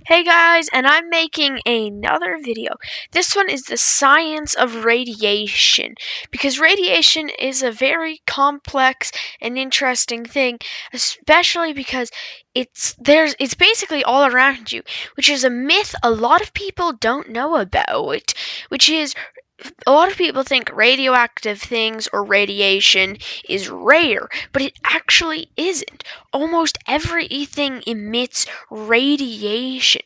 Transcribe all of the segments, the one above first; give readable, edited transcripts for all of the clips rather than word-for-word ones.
Hey guys, and I'm making another video. This one is the science of radiation, because radiation is a very complex and interesting thing, especially because it's basically all around you, which is a myth a lot of people don't know about, which is a lot of people think radioactive things or radiation is rare, but it actually isn't. Almost everything emits radiation.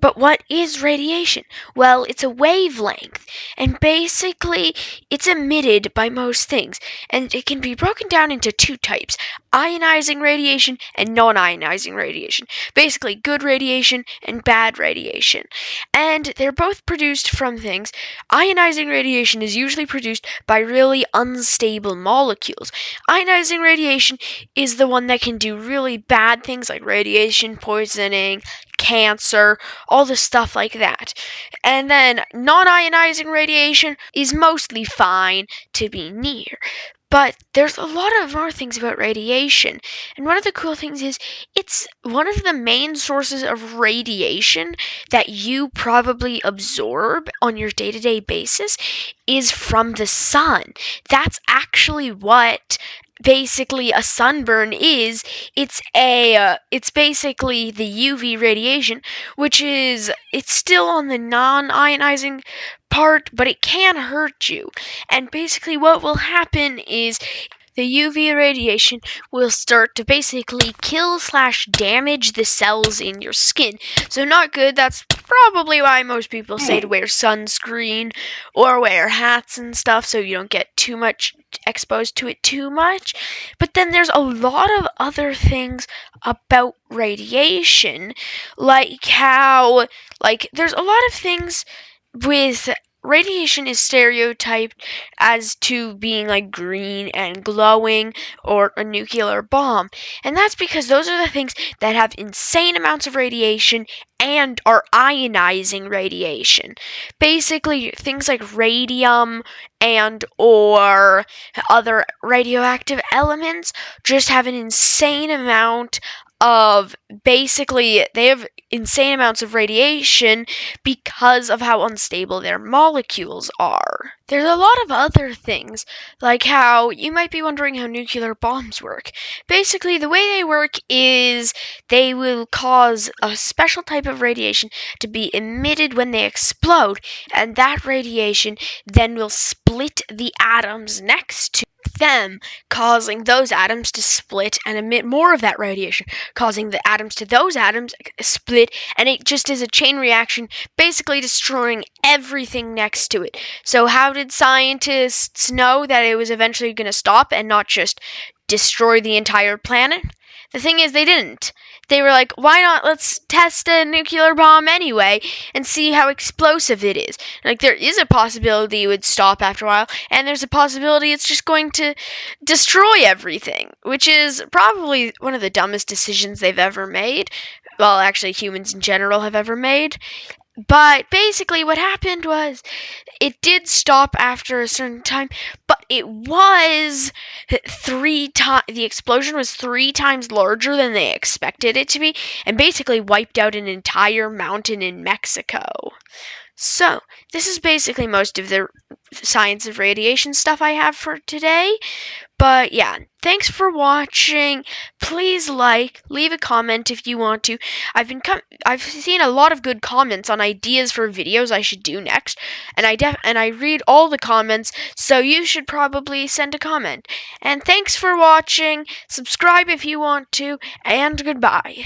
But what is radiation? Well, it's a wavelength, and basically it's emitted by most things, and it can be broken down into two types: ionizing radiation and non-ionizing radiation. Basically, good radiation and bad radiation. And they're both produced from things. Ionizing radiation is usually produced by really unstable molecules. Ionizing radiation is the one that can do really bad things like radiation poisoning, cancer, all the stuff like that. And then non-ionizing radiation is mostly fine to be near. But there's a lot of more things about radiation. And one of the cool things is it's one of the main sources of radiation that you probably absorb on your day-to-day basis is from the sun. That's actually what basically a sunburn is. It's basically the UV radiation, which is it's still on the non-ionizing part, but it can hurt you. And basically what will happen is the UV radiation will start to basically kill/damage the cells in your skin. So not good. That's probably why most people say to wear sunscreen or wear hats and stuff so you don't get too much exposed to it too much. But then there's a lot of other things about radiation, like how there's a lot of things with radiation is stereotyped as to being like green and glowing or a nuclear bomb. And that's because those are the things that have insane amounts of radiation and are ionizing radiation. Basically, things like radium and or other radioactive elements just have an insane amount of they have insane amounts of radiation because of how unstable their molecules are. There's a lot of other things, like how you might be wondering how nuclear bombs work. Basically, the way they work is they will cause a special type of radiation to be emitted when they explode, and that radiation then will split the atoms next to them, causing those atoms to split and emit more of that radiation, causing the atoms to those atoms split, and it just is a chain reaction, basically destroying everything next to it. So how did scientists know that it was eventually going to stop and not just destroy the entire planet? The thing is, they didn't. They were like, why not let's test a nuclear bomb anyway and see how explosive it is. Like, there is a possibility it would stop after a while, and there's a possibility it's just going to destroy everything, which is probably one of the dumbest decisions they've ever made. Well, actually, humans in general have ever made. But basically what happened was it did stop after a certain time, but it was the explosion was 3 times larger than they expected it to be, and basically wiped out an entire mountain in Mexico. So, this is basically most of the science of radiation stuff I have for today. But yeah, thanks for watching. Please leave a comment if you want to. I've seen a lot of good comments on ideas for videos I should do next, and I read all the comments, so you should probably send a comment. And thanks for watching. Subscribe if you want to, and goodbye.